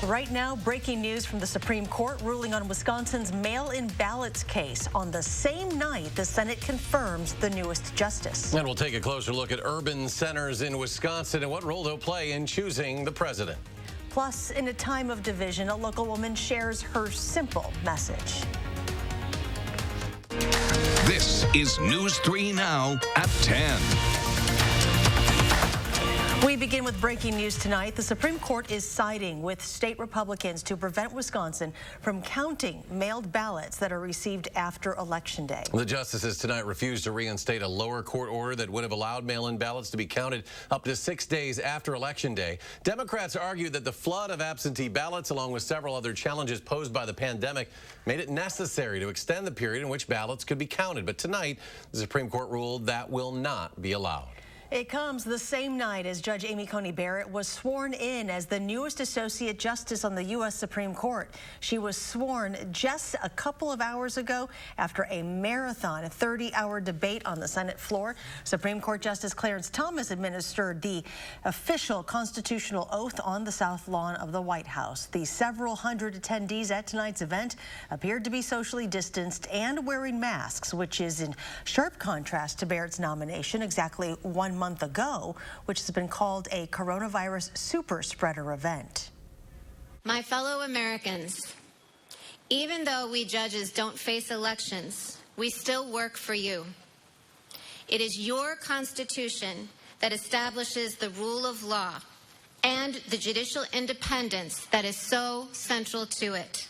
Right now, breaking news from the Supreme Court ruling on Wisconsin's mail-in ballots case on the same night the Senate confirms the newest justice. And we'll take a closer look at urban centers in Wisconsin and what role they'll play in choosing the president. Plus, in a time of division, a local woman shares her simple message. This is News 3 Now at 10. We begin with breaking news tonight. The Supreme Court is siding with state Republicans to prevent Wisconsin from counting mailed ballots that are received after Election Day. The justices tonight refused to reinstate a lower court order that would have allowed mail-in ballots to be counted up to 6 days after Election Day. Democrats argued that the flood of absentee ballots, along with several other challenges posed by the pandemic, made it necessary to extend the period in which ballots could be counted. But tonight, the Supreme Court ruled that will not be allowed. It comes the same night as Judge Amy Coney Barrett was sworn in as the newest Associate Justice on the U.S. Supreme Court. She was sworn just a couple of hours ago after a marathon, a 30-hour debate on the Senate floor. Supreme Court Justice Clarence Thomas administered the official constitutional oath on the South Lawn of the White House. The several hundred attendees at tonight's event appeared to be socially distanced and wearing masks, which is in sharp contrast to Barrett's nomination exactly 1 month ago, which has been called a coronavirus super spreader event. My fellow Americans, even though we judges don't face elections, we still work for you. It is your Constitution that establishes the rule of law and the judicial independence that is so central to it.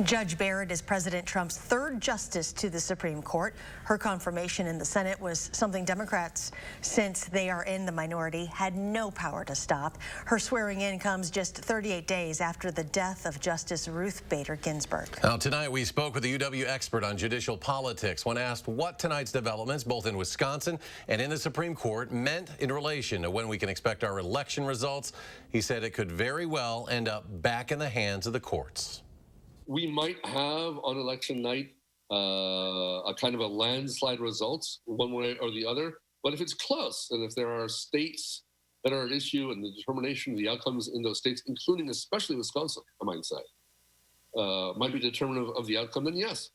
Judge Barrett is President Trump's third justice to the Supreme Court. Her confirmation in the Senate was something Democrats, since they are in the minority, had no power to stop. Her swearing in comes just 38 days after the death of Justice Ruth Bader Ginsburg. Now, tonight we spoke with a UW expert on judicial politics. When asked what tonight's developments, both in Wisconsin and in the Supreme Court, meant in relation to when we can expect our election results, he said it could very well end up back in the hands of the courts. We might have on election night a kind of a landslide results one way or the other. But if it's close, and if there are states that are at issue and the determination of the outcomes in those states, including especially Wisconsin, I might say, might be determinative of the outcome, then yes.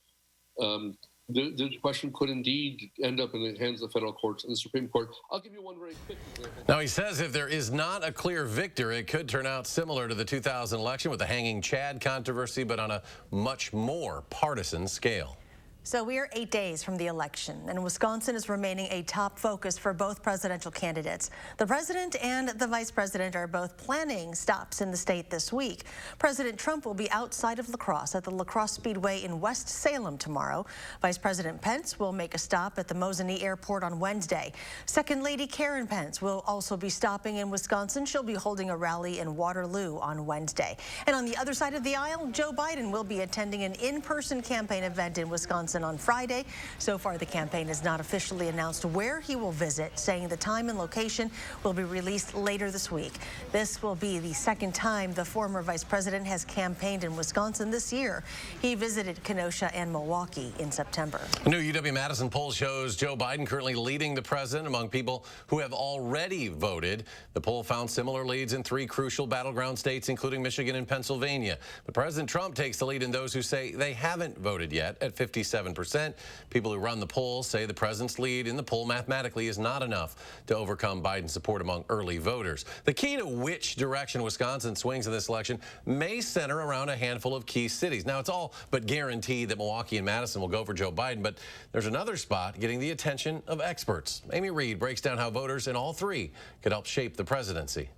The question could indeed end up in the hands of the federal courts and the Supreme Court. I'll give you one very quick example. Now, he says if there is not a clear victor, it could turn out similar to the 2000 election with the hanging Chad controversy, but on a much more partisan scale. So we are 8 days from the election, and Wisconsin is remaining a top focus for both presidential candidates. The president and the vice president are both planning stops in the state this week. President Trump will be outside of La Crosse at the La Crosse Speedway in West Salem tomorrow. Vice President Pence will make a stop at the Mosinee Airport on Wednesday. Second Lady Karen Pence will also be stopping in Wisconsin. She'll be holding a rally in Waterloo on Wednesday. And on the other side of the aisle, Joe Biden will be attending an in-person campaign event in Wisconsin on Friday. So far, the campaign has not officially announced where he will visit, saying the time and location will be released later this week. This will be the second time the former vice president has campaigned in Wisconsin this year. He visited Kenosha and Milwaukee in September. A new UW-Madison poll shows Joe Biden currently leading the president among people who have already voted. The poll found similar leads in 3 crucial battleground states, including Michigan and Pennsylvania. But President Trump takes the lead in those who say they haven't voted yet at 57%. People who run the poll say the president's lead in the poll mathematically is not enough to overcome Biden's support among early voters. The key to which direction Wisconsin swings in this election may center around a handful of key cities. Now, it's all but guaranteed that Milwaukee and Madison will go for Joe Biden, but there's another spot getting the attention of experts. Amy Reed breaks down how voters in all 3 could help shape the presidency.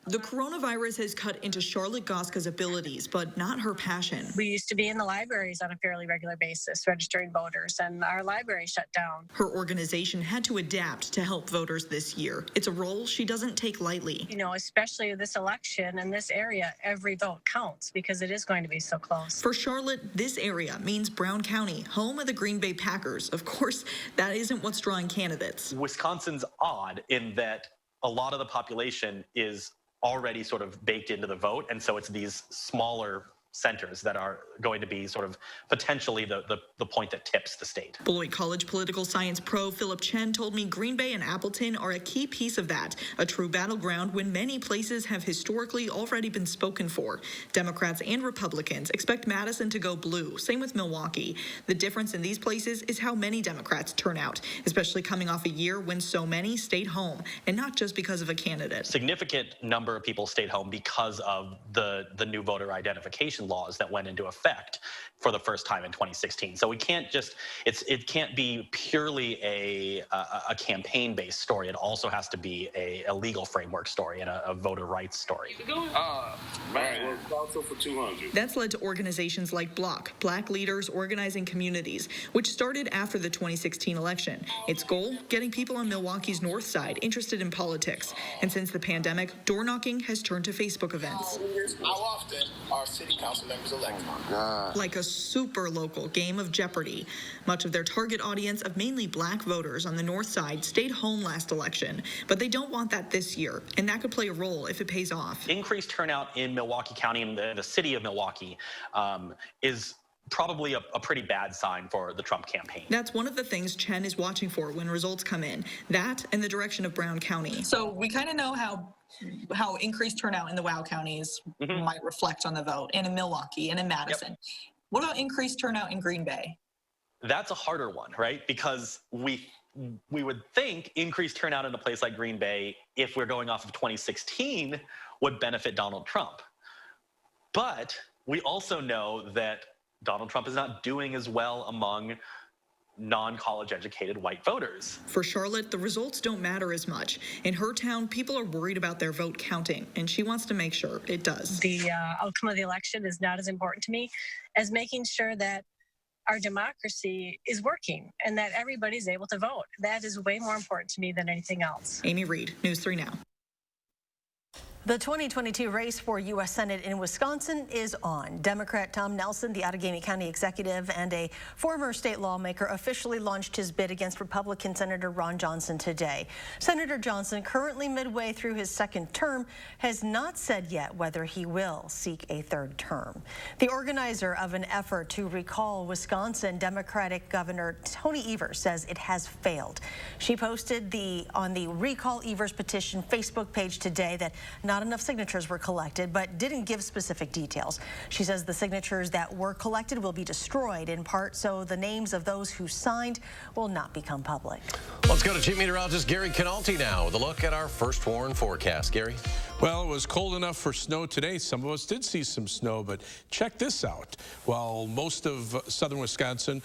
The coronavirus has cut into Charlotte Goska's abilities, but not her passion. We used to be in the libraries on a fairly regular basis, registering voters, and our library shut down. Her organization had to adapt to help voters this year. It's a role she doesn't take lightly. You know, especially this election in this area, every vote counts because it is going to be so close. For Charlotte, this area means Brown County, home of the Green Bay Packers. Of course, that isn't what's drawing candidates. Wisconsin's odd in that a lot of the population is already sort of baked into the vote, and so it's these smaller centers that are going to be sort of potentially the point that tips the state. Beloit College political science pro Philip Chen told me Green Bay and Appleton are a key piece of that, a true battleground when many places have historically already been spoken for. Democrats and Republicans expect Madison to go blue, same with Milwaukee. The difference in these places is how many Democrats turn out, especially coming off a year when so many stayed home, and not just because of a candidate. Significant number of people stayed home because of the new voter identification laws that went into effect for the first time in 2016. So we can't just, it can't be purely a campaign-based story. It also has to be a legal framework story and a voter rights story. Man, we're also for 200. That's led to organizations like Block, Black Leaders Organizing Communities, which started after the 2016 election. Its goal, getting people on Milwaukee's north side interested in politics. And since the pandemic, door knocking has turned to Facebook events. How often are city council members elected? Like a super local game of Jeopardy. Much of their target audience of mainly black voters on the north side stayed home last election, but they don't want that this year, and that could play a role if it pays off. Increased turnout in Milwaukee County and the city of Milwaukee is probably a pretty bad sign for the Trump campaign. That's one of the things Chen is watching for when results come in. That and the direction of Brown County. So we kind of know how increased turnout in the WOW counties might reflect on the vote, and in Milwaukee and in Madison. Yep. What about increased turnout in Green Bay? That's a harder one, right? Because we would think increased turnout in a place like Green Bay, if we're going off of 2016, would benefit Donald Trump. But we also know that Donald Trump is not doing as well among non-college educated white voters. For Charlotte, the results don't matter as much. In her town, people are worried about their vote counting, and she wants to make sure it does. The outcome of the election is not as important to me as making sure that our democracy is working and that everybody's able to vote. That is way more important to me than anything else. Amy Reed, News 3 Now. The 2022 race for U.S. Senate in Wisconsin is on. Democrat Tom Nelson, the Outagamie County executive and a former state lawmaker, officially launched his bid against Republican Senator Ron Johnson today. Senator Johnson, currently midway through his second term, has not said yet whether he will seek a third term. The organizer of an effort to recall Wisconsin Democratic Governor Tony Evers says it has failed. She posted on the Recall Evers petition Facebook page today that not enough signatures were collected, but didn't give specific details. She says the signatures that were collected will be destroyed, in part so the names of those who signed will not become public. Let's go to Chief Meteorologist Gary Canalti now with a look at our first warn forecast. Gary? Well, it was cold enough for snow today. Some of us did see some snow, but check this out. While most of southern Wisconsin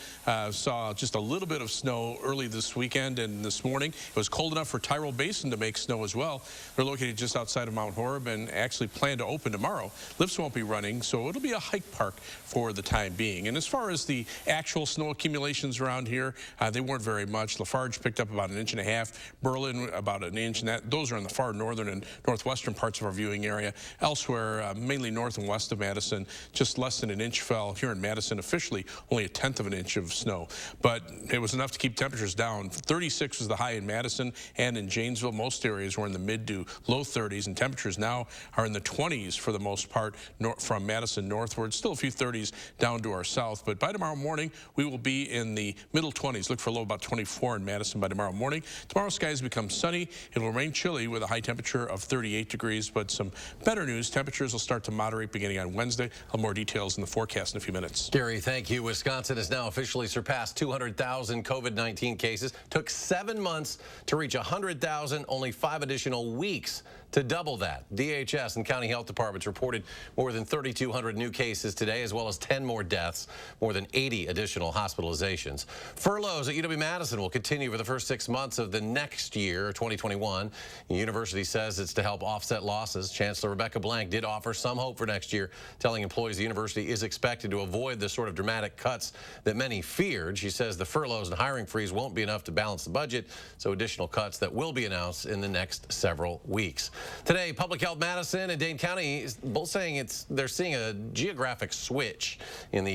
saw just a little bit of snow early this weekend and this morning, it was cold enough for Tyrol Basin to make snow as well. They're located just outside of Mount Horeb and actually plan to open tomorrow. Lifts won't be running, so it'll be a hike park for the time being. And as far as the actual snow accumulations around here, they weren't very much. Lafarge picked up about 1.5 inches. Berlin about 1 inch, and those are in the far northern and northwestern parts of our viewing area. Elsewhere, mainly north and west of Madison, just less than 1 inch fell. Here in Madison, officially only 1/10 of an inch of snow. But it was enough to keep temperatures down. 36 was the high in Madison and in Janesville. Most areas were in the mid to low 30s, and temperatures now are in the 20s for the most part from Madison northward. Still a few 30s down to our south. But by tomorrow morning, we will be in the middle 20s. Look for a low about 24 in Madison by tomorrow morning. Tomorrow skies become sunny. It will remain chilly with a high temperature of 38 degrees. But some better news, temperatures will start to moderate beginning on Wednesday. I'll have more details in the forecast in a few minutes. Gary, thank you. Wisconsin has now officially surpassed 200,000 COVID-19 cases. Took 7 months to reach 100,000, only 5 additional weeks to double that. DHS and county health departments reported more than 3,200 new cases today, as well as 10 more deaths, more than 80 additional hospitalizations. Furloughs at UW-Madison will continue for the first 6 months of the next year, 2021. The university says it's to help offset losses. Chancellor Rebecca Blank did offer some hope for next year, telling employees the university is expected to avoid the sort of dramatic cuts that many feared. She says the furloughs and hiring freeze won't be enough to balance the budget, so additional cuts that will be announced in the next several weeks. Today, Public Health Madison and Dane County both saying they're seeing a geographic switch in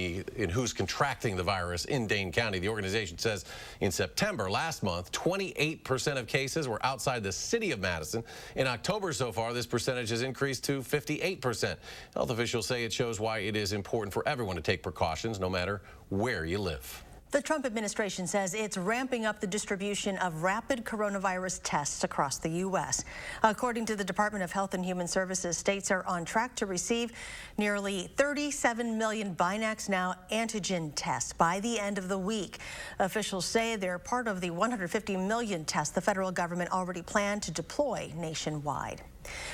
who's contracting the virus in Dane County. The organization says in September last month, 28% of cases were outside the city of Madison. In October so far, this percentage has increased to 58%. Health officials say it shows why it is important for everyone to take precautions no matter where you live. The Trump administration says it's ramping up the distribution of rapid coronavirus tests across the U.S. According to the Department of Health and Human Services, states are on track to receive nearly 37 million BinaxNOW antigen tests by the end of the week. Officials say they're part of the 150 million tests the federal government already planned to deploy nationwide.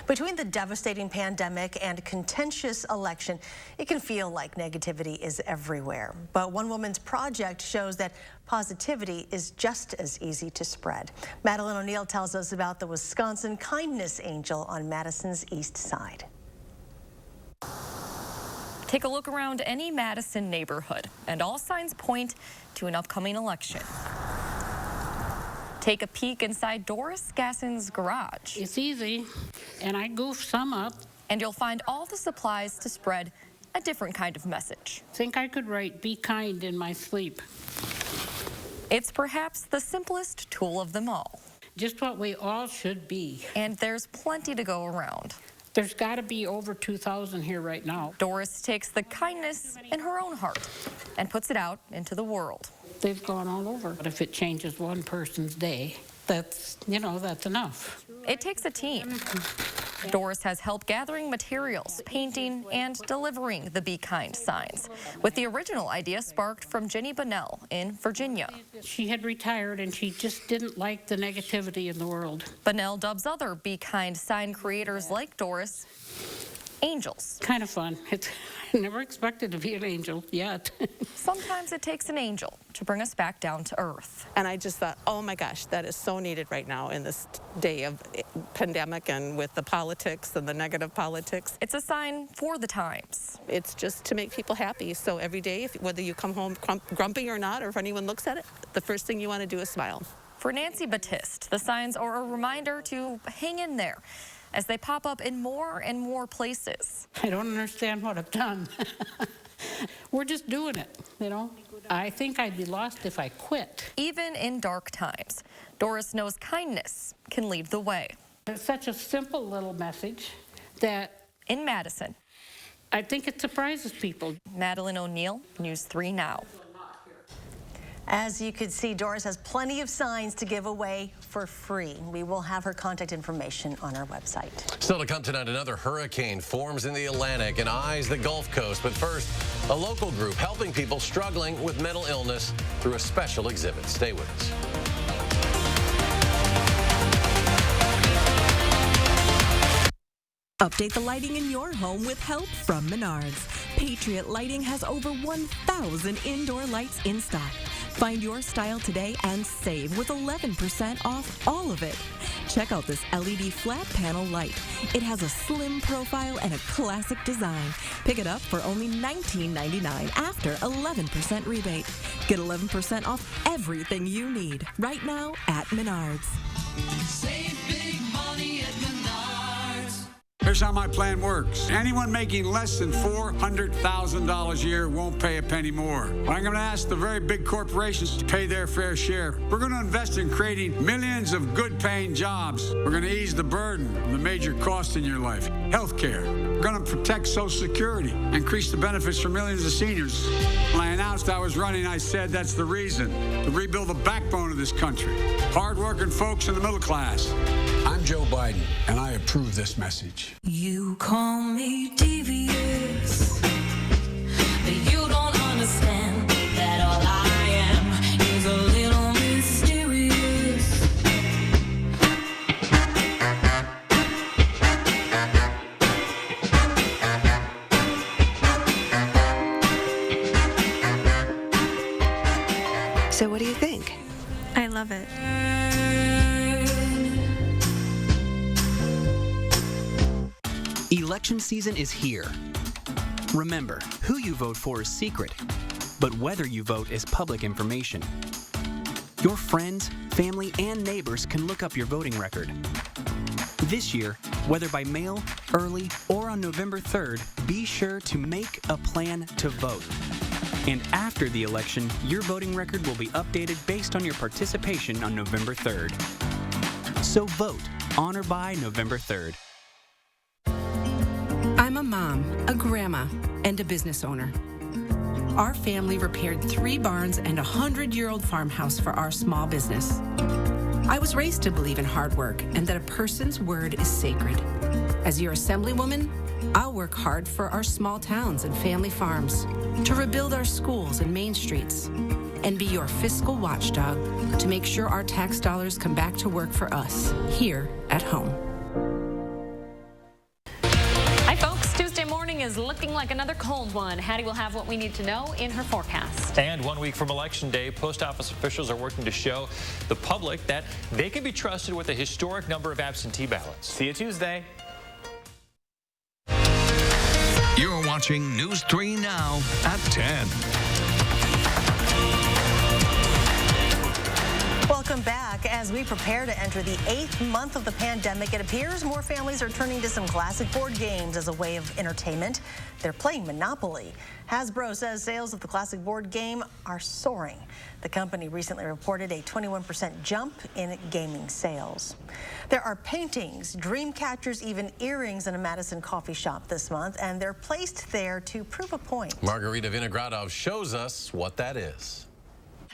Between the devastating pandemic and contentious election, it can feel like negativity is everywhere. But One Woman's Project shows that positivity is just as easy to spread. Madeline O'Neill tells us about the Wisconsin Kindness Angel on Madison's East Side. Take a look around any Madison neighborhood, and all signs point to an upcoming election. Take a peek inside Doris Gasson's garage. It's easy, and I goof some up. And you'll find all the supplies to spread a different kind of message. Think I could write "Be kind" in my sleep. It's perhaps the simplest tool of them all. Just what we all should be. And there's plenty to go around. There's got to be over 2,000 here right now. Doris takes the kindness in her own heart and puts it out into the world. They've gone all over. But if it changes one person's day, that's enough. It takes a team. Doris has help gathering materials, painting, and delivering the Be Kind signs, with the original idea sparked from Jenny Bunnell in Virginia. She had retired, and she just didn't like the negativity in the world. Bunnell dubs other Be Kind sign creators like Doris angels. Kind of fun. I never expected to be an angel yet. Sometimes it takes an angel to bring us back down to earth. And I just thought, oh my gosh, that is so needed right now in this day of pandemic and with the politics and the negative politics. It's a sign for the times. It's just to make people happy. So every day, whether you come home grumpy or not, or if anyone looks at it, the first thing you want to do is smile. For Nancy Batiste, the signs are a reminder to hang in there as they pop up in more and more places. I don't understand what I've done. We're just doing it, you know. I think I'd be lost if I quit. Even in dark times, Doris knows kindness can lead the way. It's such a simple little message that in Madison, I think it surprises people. Madeline O'Neill, News 3 Now. As you can see, Doris has plenty of signs to give away for free. We will have her contact information on our website. Still to come tonight, another hurricane forms in the Atlantic and eyes the Gulf Coast. But first, a local group helping people struggling with mental illness through a special exhibit. Stay with us. Update the lighting in your home with help from Menards. Patriot Lighting has over 1,000 indoor lights in stock. Find your style today and save with 11% off all of it. Check out this LED flat panel light. It has a slim profile and a classic design. Pick it up for only $19.99 after 11% rebate. Get 11% off everything you need right now at Menards. Save big money at Menards. Here's how my plan works. Anyone making less than $400,000 a year won't pay a penny more. I'm going to ask the very big corporations to pay their fair share. We're going to invest in creating millions of good-paying jobs. We're going to ease the burden of the major costs in your life. Healthcare. We're going to protect Social Security, increase the benefits for millions of seniors. When I announced I was running, I said that's the reason, to rebuild the backbone of this country. Hard-working folks in the middle class. I'm Joe Biden, and I approve this message. You call me devious, but you don't understand that all I am is a little mysterious. So what do you think? I love it. Election season is here. Remember, who you vote for is secret, but whether you vote is public information. Your friends, family, and neighbors can look up your voting record. This year, Whether by mail, early, or on November 3rd, be sure to make a plan to vote. And after the election, your voting record will be updated based on your participation on November 3rd. So vote on or by November 3rd. I'm a mom, a grandma, and a business owner. Our family repaired 3 barns and a 100-year-old farmhouse for our small business. I was raised to believe in hard work and that a person's word is sacred. As your assemblywoman, I'll work hard for our small towns and family farms, to rebuild our schools and main streets, and be your fiscal watchdog to make sure our tax dollars come back to work for us here at home. Hi, folks. Tuesday morning is looking like another cold one. Hattie will have what we need to know in her forecast. And 1 week from Election Day, post office officials are working to show the public that they can be trusted with a historic number of absentee ballots. See you Tuesday. You're watching News 3 Now at 10. Welcome back. As we prepare to enter the 8th month of the pandemic, it appears more families are turning to some classic board games as a way of entertainment. They're playing Monopoly. Hasbro says sales of the classic board game are soaring. The company recently reported a 21% jump in gaming sales. There are paintings, dream catchers, even earrings in a Madison coffee shop this month, and they're placed there to prove a point. Margarita Vinogradov shows us what that is.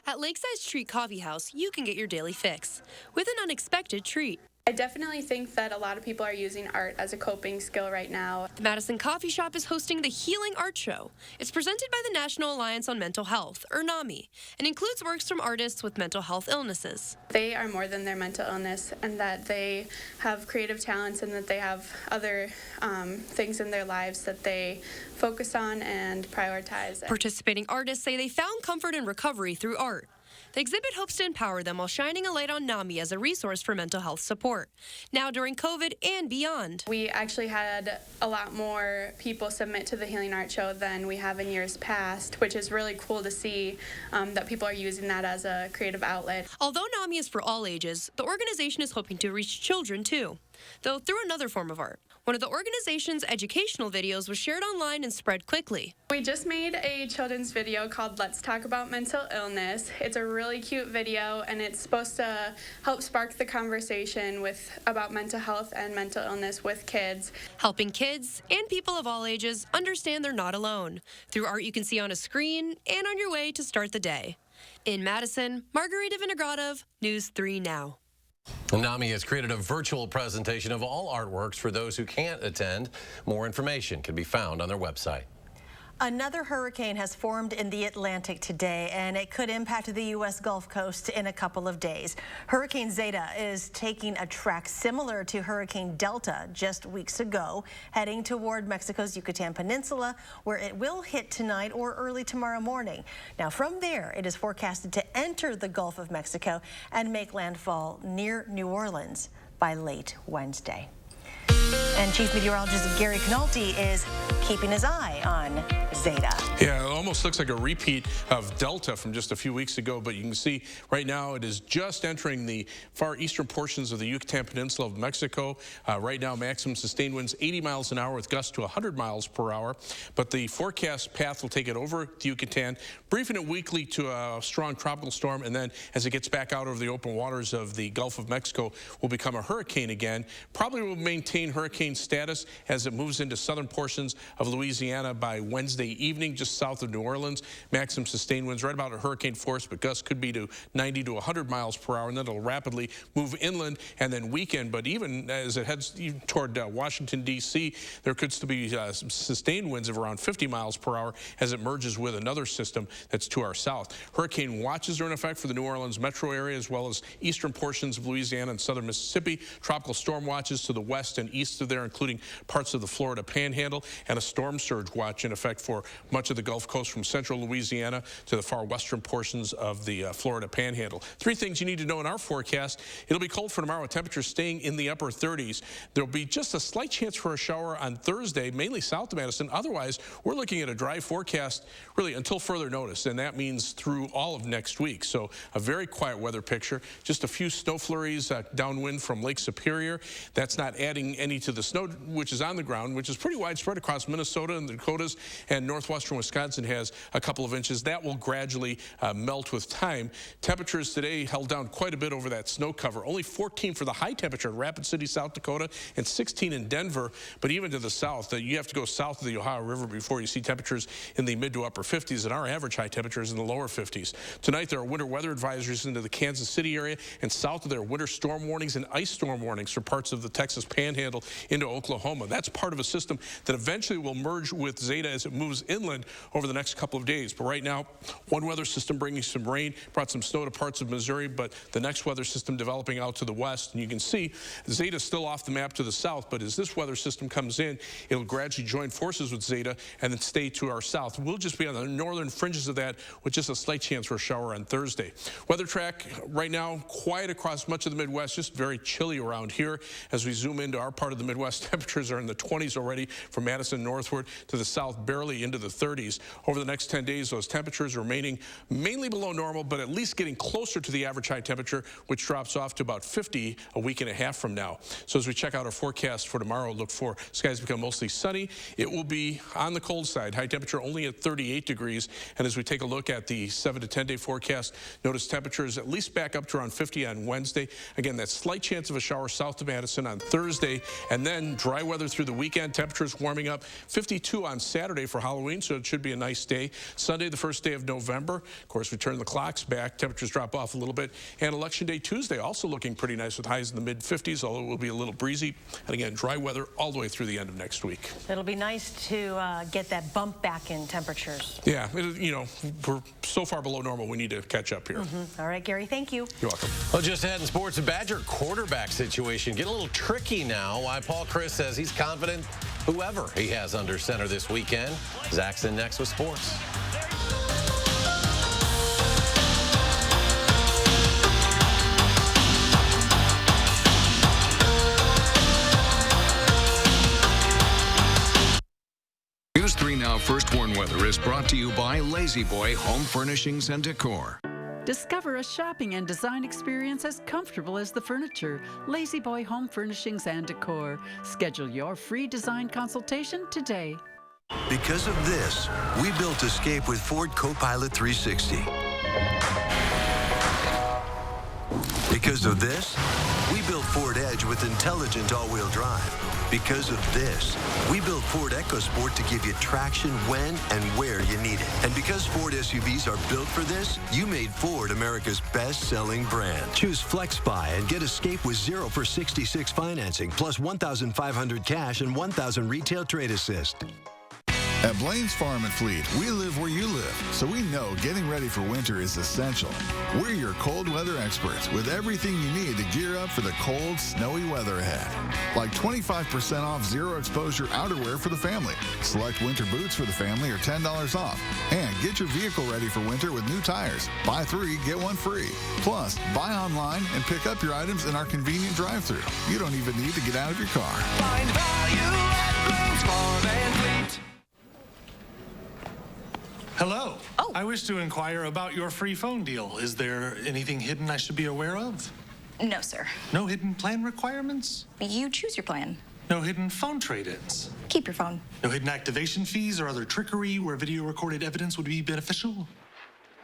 At Lakeside Street Coffee House, you can get your daily fix with an unexpected treat. I definitely think that a lot of people are using art as a coping skill right now. The Madison Coffee Shop is hosting the Healing Art Show. It's presented by the National Alliance on Mental Health, or NAMI, and includes works from artists with mental health illnesses. They are more than their mental illness, and that they have creative talents and that they have other things in their lives that they focus on and prioritize. Participating artists say they found comfort and recovery through art. The exhibit hopes to empower them while shining a light on NAMI as a resource for mental health support, now during COVID and beyond. We actually had a lot more people submit to the Healing Art Show than we have in years past, which is really cool to see that people are using that as a creative outlet. Although NAMI is for all ages, the organization is hoping to reach children too, though through another form of art. One of the organization's educational videos was shared online and spread quickly. We just made a children's video called Let's Talk About Mental Illness. It's a really cute video, and it's supposed to help spark the conversation about mental health and mental illness with kids. Helping kids and people of all ages understand they're not alone through art you can see on a screen and on your way to start the day. In Madison, Margarita Vinogradov, News 3 Now. NAMI has created a virtual presentation of all artworks for those who can't attend. More information can be found on their website. Another hurricane has formed in the Atlantic today, and it could impact the U.S. Gulf Coast in a couple of days. Hurricane Zeta is taking a track similar to Hurricane Delta just weeks ago, heading toward Mexico's Yucatan Peninsula, where it will hit tonight or early tomorrow morning. Now, from there, it is forecasted to enter the Gulf of Mexico and make landfall near New Orleans by late Wednesday. And Chief Meteorologist Gary Canolti is keeping his eye on Zeta. Yeah, it almost looks like a repeat of Delta from just a few weeks ago, but you can see right now it is just entering the far eastern portions of the Yucatan Peninsula of Mexico. Right now, maximum sustained winds 80 miles an hour with gusts to 100 miles per hour. But the forecast path will take it over the Yucatan, briefing it weakly to a strong tropical storm, and then as it gets back out over the open waters of the Gulf of Mexico, will become a hurricane again. Probably will maintain hurricane status as it moves into southern portions of Louisiana by Wednesday evening, just south of New Orleans. Maximum sustained winds right about a hurricane force, but gusts could be to 90 to 100 miles per hour, and then it'll rapidly move inland and then weaken. But even as it heads toward Washington, D.C., there could still be some sustained winds of around 50 miles per hour as it merges with another system that's to our south. Hurricane watches are in effect for the New Orleans metro area as well as eastern portions of Louisiana and southern Mississippi. Tropical storm watches to the west and east of there, including parts of the Florida Panhandle, and a storm surge watch in effect for much of the Gulf Coast from central Louisiana to the far western portions of the Florida Panhandle. 3 things you need to know in our forecast. It'll be cold for tomorrow, temperatures staying in the upper 30s. There'll be just a slight chance for a shower on Thursday, mainly south of Madison. Otherwise, we're looking at a dry forecast really until further notice, and that means through all of next week. So a very quiet weather picture. Just a few snow flurries downwind from Lake Superior. That's not adding any to the snow which is on the ground, which is pretty widespread across Minnesota and the Dakotas, and northwestern Wisconsin has a couple of inches. That will gradually melt with time. Temperatures today held down quite a bit over that snow cover. Only 14 for the high temperature in Rapid City, South Dakota, and 16 in Denver. But even to the south, you have to go south of the Ohio River before you see temperatures in the mid to upper 50s, and our average high temperature is in the lower 50s. Tonight, there are winter weather advisories into the Kansas City area, and south of there, winter storm warnings and ice storm warnings for parts of the Texas Panhandle into Oklahoma. That's part of a system that eventually will merge with Zeta as it moves inland over the next couple of days. But right now, one weather system bringing some rain, brought some snow to parts of Missouri, but the next weather system developing out to the west. And you can see Zeta's still off the map to the south, but as this weather system comes in, it'll gradually join forces with Zeta and then stay to our south. We'll just be on the northern fringes of that with just a slight chance for a shower on Thursday. Weather track right now, quiet across much of the Midwest, just very chilly around here. As we zoom into our part of the Midwest, temperatures are in the 20s already from Madison northward to the south, barely into the 30s. Over the next 10 days, those temperatures remaining mainly below normal, but at least getting closer to the average high temperature, which drops off to about 50 a week and a half from now. So as we check out our forecast for tomorrow, look for skies become mostly sunny. It will be on the cold side, high temperature only at 38 degrees. And as we take a look at the 7 to 10 day forecast, notice temperatures at least back up to around 50 on Wednesday. Again, that slight chance of a shower south of Madison on Thursday, and then dry weather through the weekend. Temperatures warming up. 52 on Saturday for Halloween, so it should be a nice day. Sunday, the first day of November. Of course, we turn the clocks back. Temperatures drop off a little bit. And Election Day Tuesday also looking pretty nice with highs in the mid-50s, although it will be a little breezy. And again, dry weather all the way through the end of next week. It'll be nice to get that bump back in temperatures. Yeah, you know, we're so far below normal, we need to catch up here. All right, Gary, thank you. You're welcome. Well, just ahead in sports, the Badger quarterback situation getting a little tricky now. Why Paul Chryst says he's confident whoever he has under center this weekend. Zach's in next with sports. News 3 Now First Warn Weather is brought to you by Lazy Boy Home Furnishings and Decor. Discover a shopping and design experience as comfortable as the furniture. Lazy Boy Home Furnishings and Decor. Schedule your free design consultation today. Because of this, we built Escape with Ford Copilot 360. Because of this, we built Ford Edge with intelligent all-wheel drive. Because of this, we built Ford EcoSport to give you traction when and where you need it. And because Ford SUVs are built for this, you made Ford America's best-selling brand. Choose FlexBuy and get Escape with 0 for 66 financing, plus $1,500 cash and $1,000 retail trade assist. At Blaine's Farm and Fleet, we live where you live, so we know getting ready for winter is essential. We're your cold weather experts with everything you need to gear up for the cold, snowy weather ahead. Like 25% off zero exposure outerwear for the family. Select winter boots for the family are $10 off. And get your vehicle ready for winter with new tires. Buy 3, get 1 free. Plus, buy online and pick up your items in our convenient drive-thru. You don't even need to get out of your car. Find value at Blaine's Farm and Fleet. Hello. Oh. I wish to inquire about your free phone deal. Is there anything hidden I should be aware of? No, sir. No hidden plan requirements? You choose your plan. No hidden phone trade-ins? Keep your phone. No hidden activation fees or other trickery where video recorded evidence would be beneficial?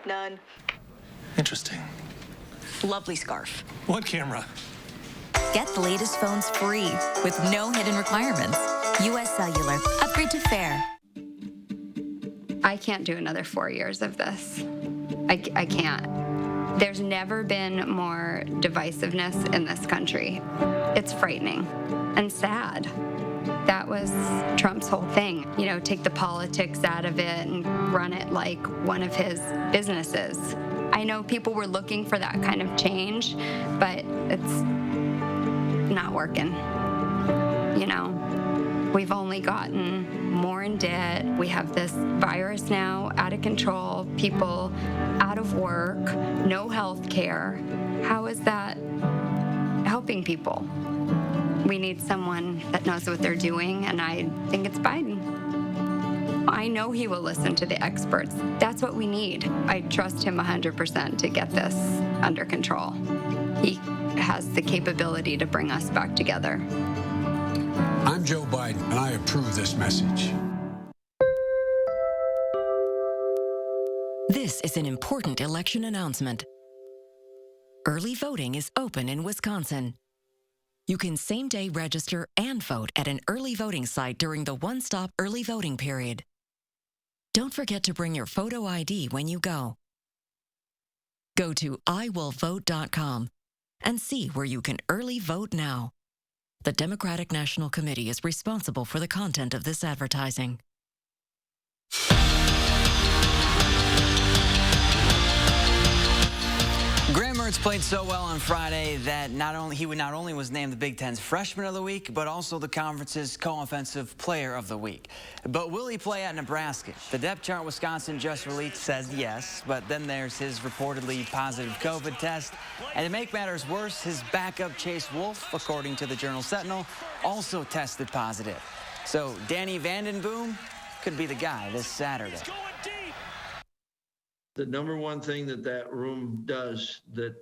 None. Interesting. Lovely scarf. What camera? Get the latest phones free with no hidden requirements. US Cellular. Upgrade to Fair. I can't do another 4 years of this. I can't. There's never been more divisiveness in this country. It's frightening and sad. That was Trump's whole thing. You know, take the politics out of it and run it like one of his businesses. I know people were looking for that kind of change, but it's not working, you know? We've only gotten more in debt. We have this virus now out of control, people out of work, no health care. How is that helping people? We need someone that knows what they're doing, and I think it's Biden. I know he will listen to the experts. That's what we need. I trust him 100% to get this under control. He has the capability to bring us back together. I'm Joe Biden, and I approve this message. This is an important election announcement. Early voting is open in Wisconsin. You can same-day register and vote at an early voting site during the one-stop early voting period. Don't forget to bring your photo ID when you go. Go to iwillvote.com and see where you can early vote now. The Democratic National Committee is responsible for the content of this advertising. Graham Mertz played so well on Friday that he not only was named the Big Ten's Freshman of the Week, but also the conference's Co-Offensive Player of the Week. But will he play at Nebraska? The depth chart Wisconsin just released says yes, but then there's his reportedly positive COVID test. And to make matters worse, his backup Chase Wolf, according to the Journal Sentinel, also tested positive. So Danny Vandenboom could be the guy this Saturday. The number one thing that room does, that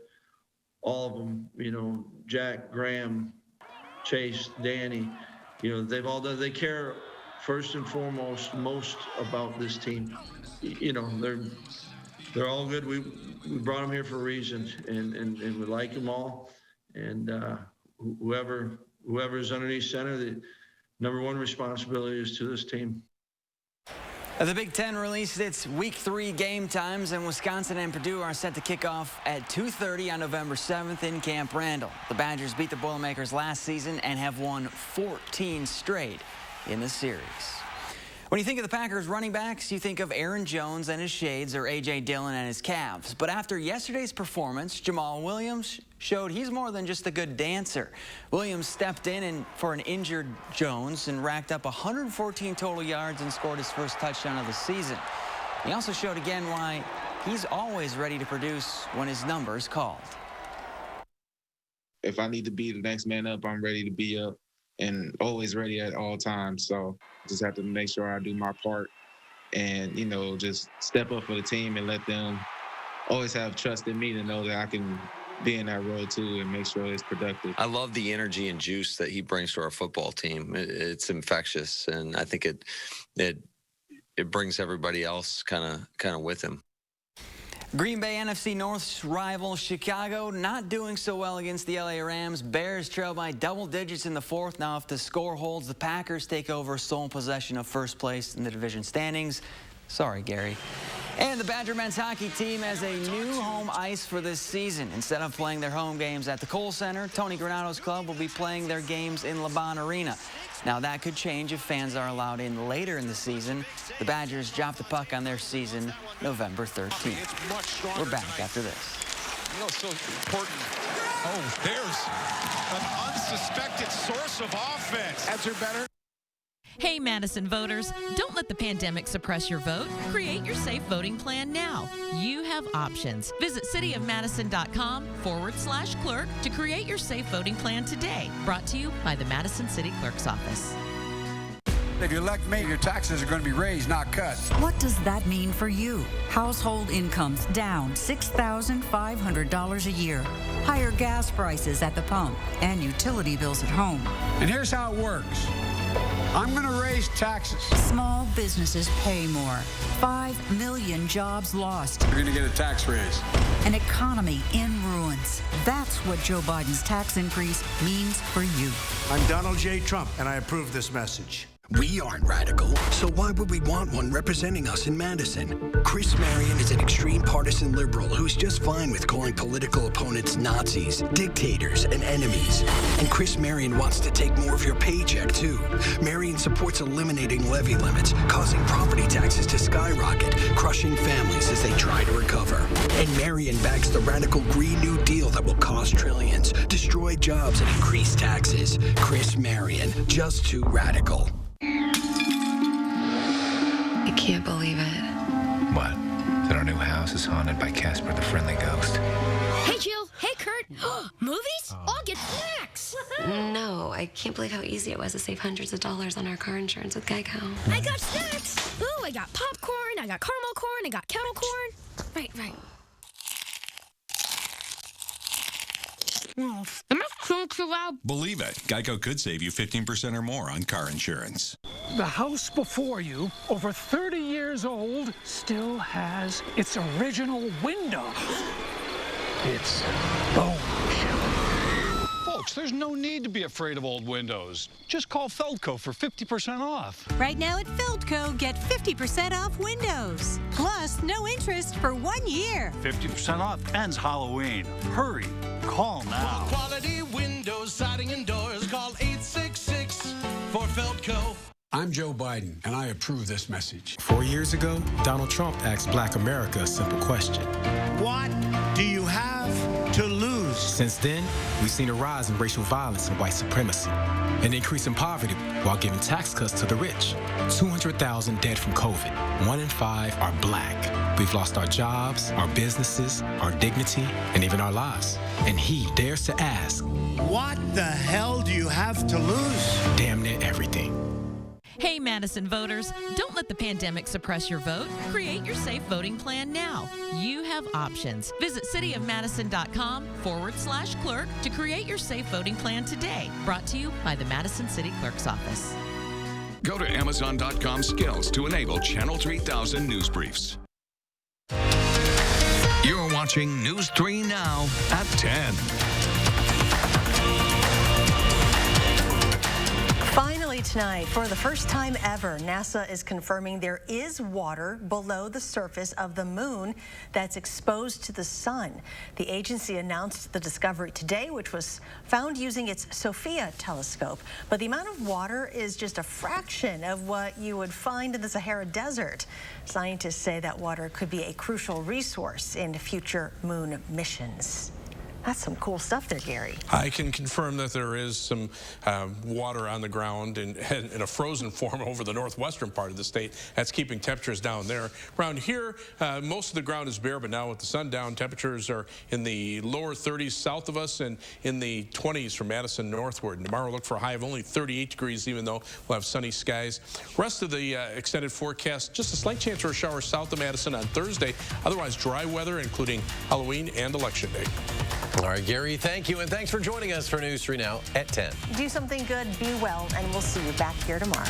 all of them, you know, Jack, Graham, Chase, Danny, you know, they've all done, they care first and foremost most about this team. You know, they're all good. We brought them here for a reason, and we like them all. And whoever's underneath center, the number one responsibility is to this team. The Big Ten released its Week 3 game times, and Wisconsin and Purdue are set to kick off at 2:30 on November 7th in Camp Randall. The Badgers beat the Boilermakers last season and have won 14 straight in the series. When you think of the Packers running backs, you think of Aaron Jones and his Shades or A.J. Dillon and his Cavs. But after yesterday's performance, Jamal Williams showed he's more than just a good dancer. Williams stepped in for an injured Jones and racked up 114 total yards and scored his first touchdown of the season. He also showed again why he's always ready to produce when his number is called. If I need to be the next man up, I'm ready to be up and always ready at all times. So just have to make sure I do my part and, you know, just step up for the team and let them always have trust in me to know that I can be in that role too and make sure it's productive. I love the energy and juice that he brings to our football team. It's infectious, and I think it brings everybody else kind of with him. Green Bay NFC North's rival Chicago not doing so well against the LA Rams. Bears trail by double digits in the fourth. Now if the score holds, the Packers take over sole possession of first place in the division standings. Sorry, Gary. And the Badger men's hockey team has a new home ice for this season. Instead of playing their home games at the Kohl Center, Tony Granado's club will be playing their games in LeBron Arena. Now that could change if fans are allowed in later in the season. The Badgers drop the puck on their season November 13th. We're back after this. You know, so important. Oh, there's an unsuspected source of offense. Ads are better. Hey, Madison voters, don't let the pandemic suppress your vote. Create your safe voting plan now. You have options. Visit cityofmadison.com/clerk to create your safe voting plan today. Brought to you by the Madison City Clerk's Office. If you elect me, your taxes are going to be raised, not cut. What does that mean for you? Household incomes down $6,500 a year. Higher gas prices at the pump and utility bills at home. And here's how it works. I'm going to raise taxes. Small businesses pay more. 5 million jobs lost. You're going to get a tax raise. An economy in ruins. That's what Joe Biden's tax increase means for you. I'm Donald J. Trump, and I approve this message. We aren't radical, so why would we want one representing us in Madison? Chris Marion is an extreme partisan liberal who's just fine with calling political opponents Nazis, dictators, and enemies. And Chris Marion wants to take more of your paycheck, too. Marion supports eliminating levy limits, causing property taxes to skyrocket, crushing families as they try to recover. And Marion backs the radical Green New Deal that will cost trillions, destroy jobs, and increase taxes. Chris Marion, just too radical. I can't believe it. What? That our new house is haunted by Casper the Friendly Ghost. Hey, Jill. Hey, Kurt. Movies? I'll get snacks. No, I can't believe how easy it was to save hundreds of dollars on our car insurance with Geico. I got snacks. Ooh, I got popcorn. I got caramel corn. I got kettle corn. Right. Am I saying too loud? Believe it, Geico could save you 15% or more on car insurance. The house before you, over 30 years old, still has its original window. It's bone. Folks, there's no need to be afraid of old windows. Just call Feldco for 50% off. Right now at Feldco, get 50% off windows. Plus, no interest for 1 year. 50% off ends Halloween. Hurry, call now. Quality windows, siding, and doors. Call 866 for Feldco. I'm Joe Biden, and I approve this message. 4 years ago, Donald Trump asked Black America a simple question. What do you have to lose? Since then, we've seen a rise in racial violence and white supremacy, an increase in poverty while giving tax cuts to the rich. 200,000 dead from COVID. 1 in 5 are Black. We've lost our jobs, our businesses, our dignity, and even our lives. And he dares to ask, what the hell do you have to lose? Damn near everything. Hey, Madison voters, don't let the pandemic suppress your vote. Create your safe voting plan now. You have options. Visit cityofmadison.com/clerk to create your safe voting plan today. Brought to you by the Madison City Clerk's Office. Go to Amazon.com skills to enable Channel 3000 news briefs. You're watching News 3 Now at 10. Finally tonight, for the first time ever, NASA is confirming there is water below the surface of the moon that's exposed to the sun. The agency announced the discovery today, which was found using its SOFIA telescope. But the amount of water is just a fraction of what you would find in the Sahara Desert. Scientists say that water could be a crucial resource in future moon missions. That's some cool stuff there, Gary. I can confirm that there is some water on the ground in a frozen form over the northwestern part of the state. That's keeping temperatures down there. Around here, most of the ground is bare, but now with the sun down, temperatures are in the lower 30s south of us and in the 20s from Madison northward. And tomorrow, look for a high of only 38 degrees, even though we'll have sunny skies. Rest of the extended forecast, just a slight chance for a shower south of Madison on Thursday. Otherwise, dry weather, including Halloween and Election Day. All right, Gary, thank you, and thanks for joining us for News 3 Now at 10. Do something good, be well, and we'll see you back here tomorrow.